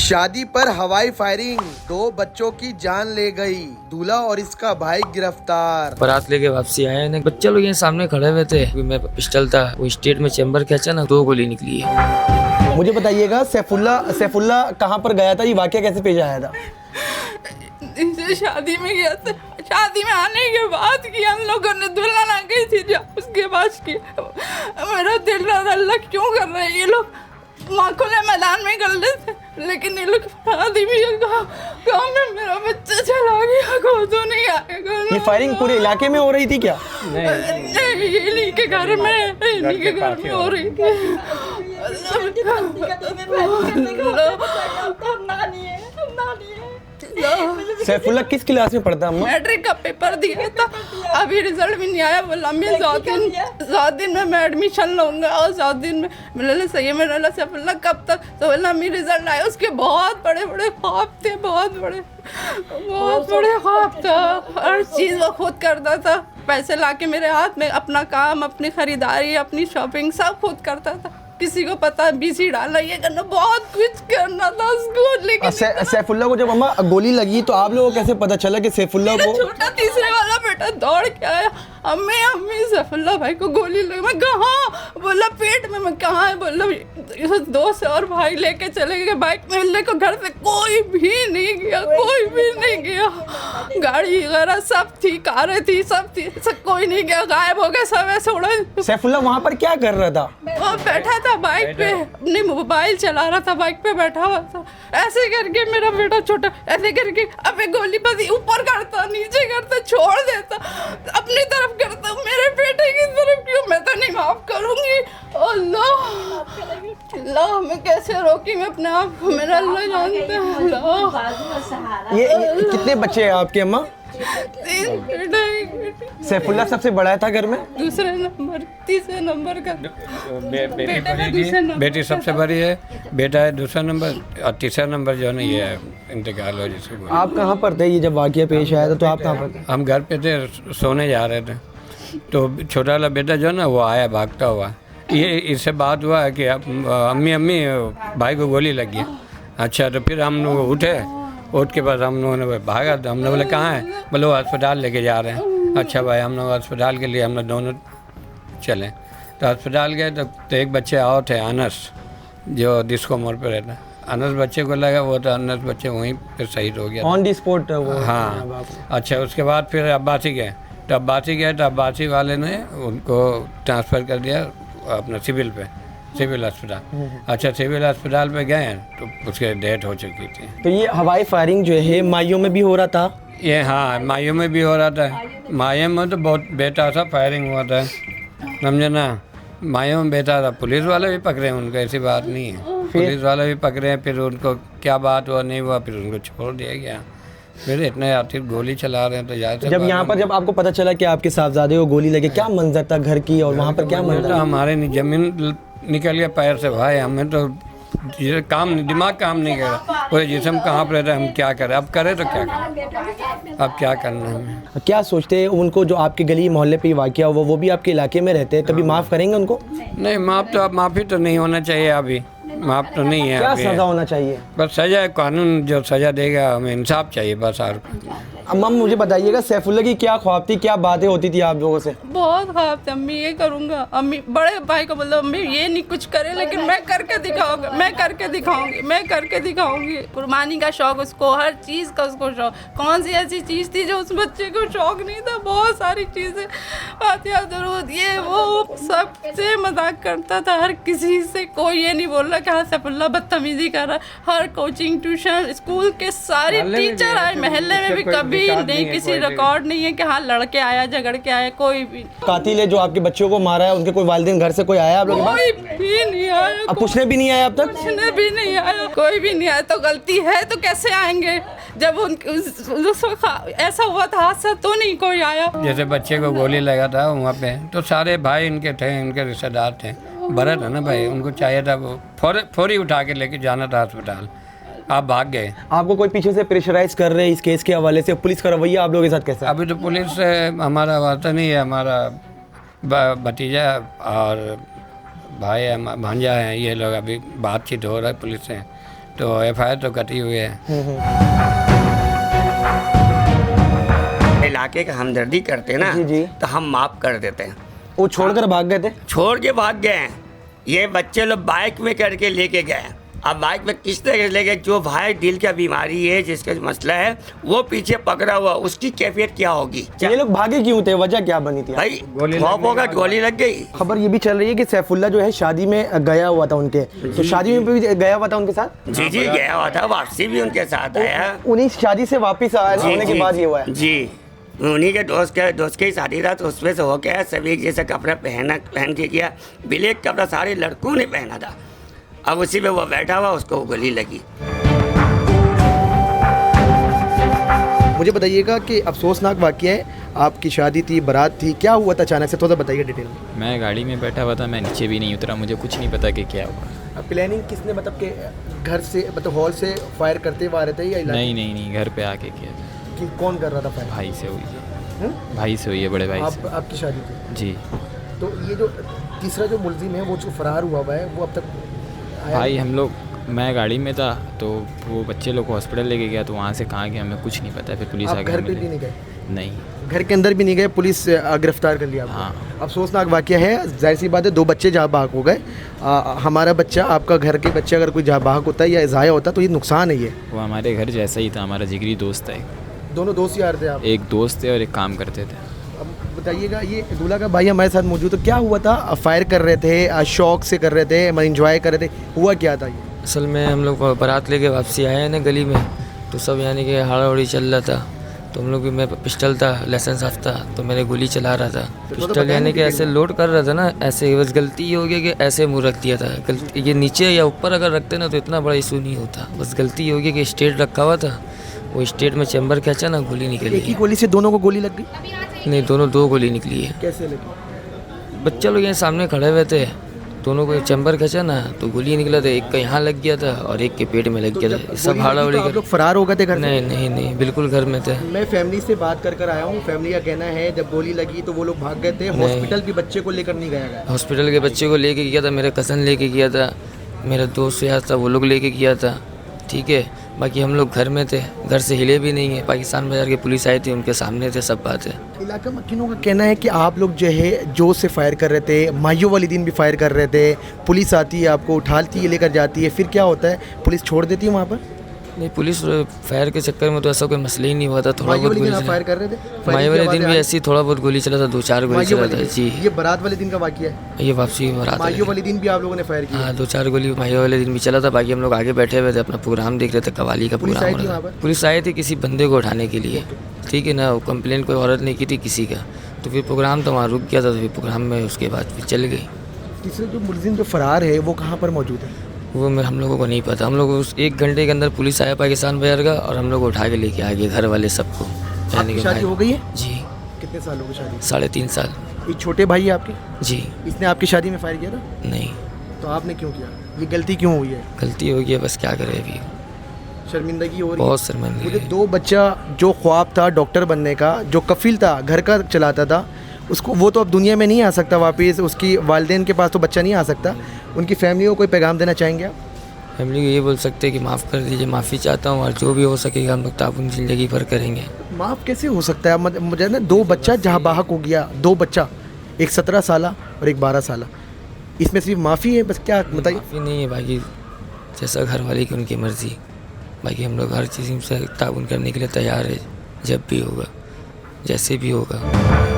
शादी पर हवाई फायरिंग, 2 बच्चों की जान ले गई, दूल्हा और इसका भाई गिरफ्तार। बारात लेके वापसी आए ना, बच्चे लोग यहाँ सामने खड़े हुए थे, मैं पिस्टल था, वो स्टेट में चेंबर खींचा ना, 2 गोली निकली है। मुझे बताइएगा सैफुल्ला कहाँ पर गया था, ये वाकया कैसे पेश आया था? इनसे शादी में गया था, शादी में आने के बाद की हम लोगों ने दुल्हन आ गई थी जब उसके बाद की मेरा दिल रहा अल्लाह क्यों कर रहे हैं ये लोग। वहाँ खुले मैदान में कर रहे थे, लेकिन ये लोग शादी में गाँव में मेरा बच्चा चला गया, तो नहीं आएगा। ये फायरिंग पूरे इलाके में हो रही थी क्या? नहीं, ये इन्हीं के घर में, इन्हीं के घर में हो रही थी। सैफुल्ला किस क्लास में पढ़ता है? मैट्रिक का पेपर दिया था, अभी रिजल्ट भी नहीं आया। बोला मैं 7 दिन में मैं एडमिशन लूँगा और 7 दिन में मैंने सही है। मैंने सैफुल्ला कब तक, तो बोला मेरी रिजल्ट आया। उसके बहुत बड़े बड़े ख्वाब थे, बहुत बड़े ख्वाब था। हर चीज़ वो खुद करता था, पैसे लाके मेरे हाथ में, अपना काम, अपनी खरीदारी, अपनी शॉपिंग सब खुद करता था। किसी को पता बीसी डालना, ये करना, बहुत कुछ करना था उसको। लेकिन सैफुल्ला को जब अम्मा गोली लगी तो आप लोगों को कैसे पता चला कि सैफुल्ला को? छोटा तीसरे वाला बेटा दौड़ के आया, अम्मी सैफुल्ला भाई को गोली लगी। मैं कहाँ? बोला पेट में। मैं कहाँ है? बोला 2 और भाई लेके चले गए बाइक में। लेको घर से कोई भी नहीं गया, कोई भी नहीं गया। गाड़ी वगैरह सब थी, कारें थी, सब थी, सब कोई नहीं गया, गायब हो गए सब। ऐसे उड़े। सैफुल्ला वहाँ पर क्या कर रहा था? वो बैठा था बाइक पे, अपनी मोबाइल चला रहा था, बाइक पे बैठा हुआ था। ऐसे करके मेरा बेटा छोटा ऐसे करके अबे गोली बस ऊपर करता, नीचे करता, छोड़ देता, अपनी तरफ करता, मेरे बेटे की तरफ क्यों? मैं तो नहीं माफ करूंगी। अल्लाह मैं कैसे रोकी मैं अपने आप को, मेरा अल्लाह जानता है। अल्लाह ये कितने बच्चे हैं आपके अम्मा? 3 बेटा, 1 बेटी। सैफुल्ला सबसे बड़ा था घर में? दूसरे नंबर, तीसरे नंबर का। बेटी सबसे बड़ी है, बेटा है दूसरा नंबर, और तीसरा नंबर जो है ना ये इंतकाल हो जिसको। आप कहाँ पर थे ये जब वाकया पेश आया था? तो आप कहाँ पर थे? हम घर पे थे, सोने जा रहे थे, तो छोटा वाला बेटा जो है ना वो आया भागता हुआ। ये इससे बात हुआ है कि अम्मी भाई को गोली लगी। अच्छा, तो फिर हम लोग उठ के बाद हम लोगों ने भागा, तो हमने बोले कहाँ है? बोले वो अस्पताल लेके जा रहे हैं। अच्छा भाई, हम लोग अस्पताल के लिए हम लोग दोनों चले, तो अस्पताल गए तो एक बच्चे और थे, अनस, जो डिस्को मोड़ पे रहता। अनस बच्चे को लगा, वो तो अनस बच्चे वहीं पे शहीद हो गया ऑन दी स्पॉट वो? हाँ। अच्छा, उसके बाद फिर अब्बासी गए, तो अब्बासी वाले ने उनको ट्रांसफ़र कर दिया अपना सिविल अस्पताल। अच्छा, सिविल अस्पताल पे गए तो उसके डेथ हो चुकी थी। तो ये हवाई फायरिंग जो है माइयों में भी हो रहा था? ये हाँ, माइयों में भी हो रहा था। माइयों में तो बहुत बेटा सा फायरिंग हुआ था, समझे ना। माइयों में बेटा था, पुलिस वाले भी पकड़े उनको, ऐसी बात नहीं है। पुलिस वाले भी पकड़े, फिर उनको क्या बात हुआ नहीं हुआ, फिर उनको छोड़ दिया गया। फिर इतने आखिर गोली चला रहे हैं तो यार। जब यहाँ पर जब आपको पता चला कि आपके साहबजादे को गोली लगी, क्या मंजर था घर की, और वहाँ पर क्या मंजर था? हमारे जमीन निकल गया पैर से भाई। हमें तो दिमाग काम नहीं कर रहा, पूरे जिस्म कहाँ पर रहता है, हम क्या करें? अब करें तो क्या करें? अब क्या करना है हमें? क्या सोचते हैं उनको जो आपके गली मोहल्ले पे वाकया हुआ, वो भी आपके इलाके में रहते हैं, कभी माफ़ करेंगे उनको? नहीं, माफ़ी तो नहीं होना चाहिए, अभी माफ़ तो नहीं है। क्या सज़ा होना चाहिए? बस सज़ा, कानून जो सज़ा देगा, हमें इंसाफ चाहिए बस। और अम्मा मुझे बताइएगा सैफुल्ला की क्या ख्वाब थी, क्या बातें होती थी आप लोगों से? बहुत ख्वाब थे, अम्मी ये करूँगा। अम्मी बड़े भाई को बोलो अम्मी ये नहीं कुछ करे, लेकिन मैं करके दिखाऊंगी। कुर्बानी का शौक उसको, हर चीज़ का उसको शौक। कौन सी ऐसी चीज़ थी जो उस बच्चे को शौक नहीं था? बहुत सारी चीज़ें, फातिहा दुरूद, ये वो सबसे मजाक करता था, हर किसी से। कोई ये नहीं बोल रहा कि हाँ सैफुल्ला बदतमीजी कर रहा है। हर कोचिंग, ट्यूशन, स्कूल के सारे टीचर आए, मोहल्ले में भी कभी नहीं किसी रिकॉर्ड नहीं है कि हाँ लड़के आया, झगड़ के आया, कोई भी। कातिल है जो आपके बच्चों को मारा है, उनके कोई वालिदैन घर से कोई आया आप लोग? कोई भी नहीं आया। अब पूछने भी नहीं आया अब तक? पूछने भी नहीं आया, कोई भी नहीं आया। तो गलती है तो कैसे आएंगे जब ऐसा हुआ था हादसा, तो नहीं कोई आया। जैसे बच्चे को गोली लगा था वहाँ पे, तो सारे भाई इनके थे, इनके रिश्तेदार थे, भरत है ना भाई, उनको चाहिए था वो फौरी उठा के लेके जाना था अस्पताल। आप भाग गए। आपको कोई पीछे से प्रेशराइज कर रहे हैं इस केस के हवाले से? पुलिस का रवैया आप लोगों के साथ कैसा है? अभी तो पुलिस से हमारा वास्ता नहीं है, हमारा भतीजा और भाई भांजा है, ये लोग अभी बातचीत हो रहा है पुलिस से, तो FIR तो कटी हुई है। इलाके का हमदर्दी करते ना जी, जी। तो हम माफ कर देते हैं। वो छोड़कर भाग गए थे। छोड़ के भाग गए हैं। ये बच्चे लोग बाइक में करके लेके गए। अब बाइक में किस तरह ले गए? जो भाई दिल का बीमारी है, जिसका मसला है, वो पीछे पकड़ा हुआ, उसकी कैफियत क्या होगी? ये लोग भागे क्यों थे, वजह क्या बनी थी? भाई खौफ होगा, गोली लग गई। खबर ये भी चल रही है कि सैफुल्ला जो है शादी में गया हुआ था उनके, तो शादी में भी गया हुआ था उनके साथ। जी जी गया हुआ था, वापसी भी उनके साथ आया। उन्हीं शादी से वापिस आने के बाद ये हुआ है। जी उन्हीं के दोस्त की शादी था, तो उसमें से हो गया। सभी एक जैसा कपड़ा पहन के किया। ब्लैक कपड़ा सारे लड़कों ने पहना था। अब उसी पे वो बैठा हुआ, उसको गोली लगी। मुझे बताइएगा कि अफसोसनाक वाक़या है, आपकी शादी थी, बारात थी, क्या हुआ था अचानक से, थोड़ा बताइए डिटेल में। मैं गाड़ी में बैठा हुआ था, मैं नीचे भी नहीं उतरा, मुझे कुछ नहीं पता कि क्या हुआ। प्लानिंग किसने, मतलब के घर से, मतलब हॉल से फायर करते हुए आ रहे थे या इलाके? नहीं, घर पे आके किया था। कि कौन कर रहा था फायर? भाई से हुई है। भाई से हुई है, बड़े भाई से। आपकी शादी थी? जी। तो ये जो तीसरा जो मुलजिम है, वो जो फरार हुआ है, वो अब तक आया? भाई हम लोग, मैं गाड़ी में था तो वो बच्चे लोग को हॉस्पिटल लेके गया, तो वहाँ से कहाँ गया हमें कुछ नहीं पता। फिर पुलिस आ आप गई। घर पे भी नहीं गए? नहीं, घर के अंदर भी नहीं गए, पुलिस गिरफ्तार कर लिया आपको? हाँ। अफसोसनाक वाक़या है, जाहिर सी बात है, 2 बच्चे जहाँ बाहक हो गए। हमारा बच्चा, आपका घर के बच्चे अगर कोई जहाँ बाहक होता है या ज़ाया होता तो ये नुकसान है। ये वो हमारे घर जैसा ही था, हमारा जिगरी दोस्त है। दोनों दोस्त यार थे आप? एक दोस्त थे और एक काम करते थे। अब बताइएगा, ये दूल्हा का भाई हमारे साथ मौजूद, तो क्या हुआ था? फायर कर रहे थे, शौक से कर रहे थे, एंजॉय कर रहे थे, हुआ क्या था ये? असल में हम लोग बारात लेके वापसी आए हैं ना गली में, तो सब यानी कि हाड़ा चल रहा था। तो हम लोग भी, मैं पिस्टल था, लाइसेंस साफ था, तो मैंने गोली चला रहा था। पिस्टल यानी कि ऐसे लोड कर रहा था ना, ऐसे बस गलती ये हो गया कि ऐसे मुँह रख दिया था। गलती ये नीचे या ऊपर अगर रखते ना तो इतना बड़ा इशू नहीं होता। बस गलती ये हो गया कि स्ट्रेट रखा हुआ था, वो स्ट्रेट में चैम्बर खींचा ना, गोली निकली। एक ही गोली से दोनों को गोली लग गई? नहीं, दोनों 2 गोली निकली है। कैसे लगी? बच्चे लोग यहाँ सामने खड़े हुए थे, दोनों को चैम्बर खींचा ना तो गोली निकला था। एक का यहाँ लग गया था और एक के पेट में लग गया था। सब हाड़ा उड़ी आप लोग फरार हो गए थे घर से? नहीं, बिल्कुल घर में थे। मैं फैमिली से बात कर आया हूँ। फैमिली का कहना है जब गोली लगी तो वो लोग भाग गए थे। हॉस्पिटल भी बच्चे को लेकर नहीं गया? हॉस्पिटल के बच्चे को लेके गया था, मेरा कज़न लेके गया था, मेरा दोस्त यार था, वो लोग लेके गया था। ठीक है, बाकी हम लोग घर में थे, घर से हिले भी नहीं है। पाकिस्तान बाजार की पुलिस आई थी, उनके सामने थे, सब बात है। इलाका मक्खिनों का कहना है कि आप लोग जो है जोश से फायर कर रहे थे, माहियों वाले दिन भी फायर कर रहे थे, पुलिस आती है, आपको उठाती है, लेकर जाती है, फिर क्या होता है, पुलिस छोड़ देती है वहाँ पर? नहीं, पुलिस फायर के चक्कर में तो ऐसा कोई मसला ही नहीं हुआ था। थोड़ा बहुत गोली फायर कर रहे थे? माही वाले दिन भी ऐसी थोड़ा बहुत गोली चला था, 2-4 गोली चला था। जी, ये बारात वाले दिन का वाकया है? ये वापसी बारात माहियों वाले दिन भी आप लोगों ने फायर किया? हाँ, 2-4 गोली माही वाले दिन भी चला था। बाकी हम लोग आगे बैठे हुए थे, अपना प्रोग्राम देख रहे थे, कवाली का प्रोग्राम हो रहा था। पुलिस आई थी किसी बंदे को उठाने के लिए, ठीक है ना। कंप्लेन कोई औरत ने की थी किसी का, तो फिर प्रोग्राम तो वहाँ रुक गया था। तो फिर प्रोग्राम में उसके बाद फिर चल गई। तीसरे जो मुलजिम जो फरार है वो कहाँ पर मौजूद है? वो हम लोगों को नहीं पता। हम लोग उस 1 घंटे के अंदर पुलिस आया पाकिस्तान बाजार का, और हम लोग उठा के लेके आ गए घर वाले सबको। आपकी शादी हो गई है? जी। कितने साल हो गए शादी? 3.5 साल। ये छोटे भाई है आपके? जी। इसने आपकी शादी में फायर किया था? नहीं। तो आपने क्यों किया? ये गलती क्यों हुई है? गलती हो गई है, बस क्या करें अभी, शर्मिंदगी हो रही है? बहुत शर्मिंदगी। मुझे 2 बच्चा जो ख्वाब था डॉक्टर बनने का, जो कफिल था, घर का चलाता था, उसको, वो तो अब दुनिया में नहीं आ सकता वापस। उसकी वालिदैन के पास तो बच्चा नहीं आ सकता। उनकी फैमिली को कोई पैगाम देना चाहेंगे आप? फैमिली को ये बोल सकते हैं कि माफ़ कर दीजिए, माफ़ी चाहता हूँ, और जो भी हो सकेगा हम लोग ताउन ज़िंदगी भर करेंगे। माफ़ कैसे हो सकता है? मुझे ना 2 बच्चा जहाँ बाहक हो गया, 2 बच्चा, एक 17 साल और एक 12 साल, इसमें सिर्फ माफ़ी है बस? क्या बताइए? माफ़ी नहीं है, बाकी जैसा घर वाले की उनकी मर्ज़ी। बाकी हम लोग हर चीज़ से ताउन करने के लिए तैयार है, जब भी होगा, जैसे भी होगा।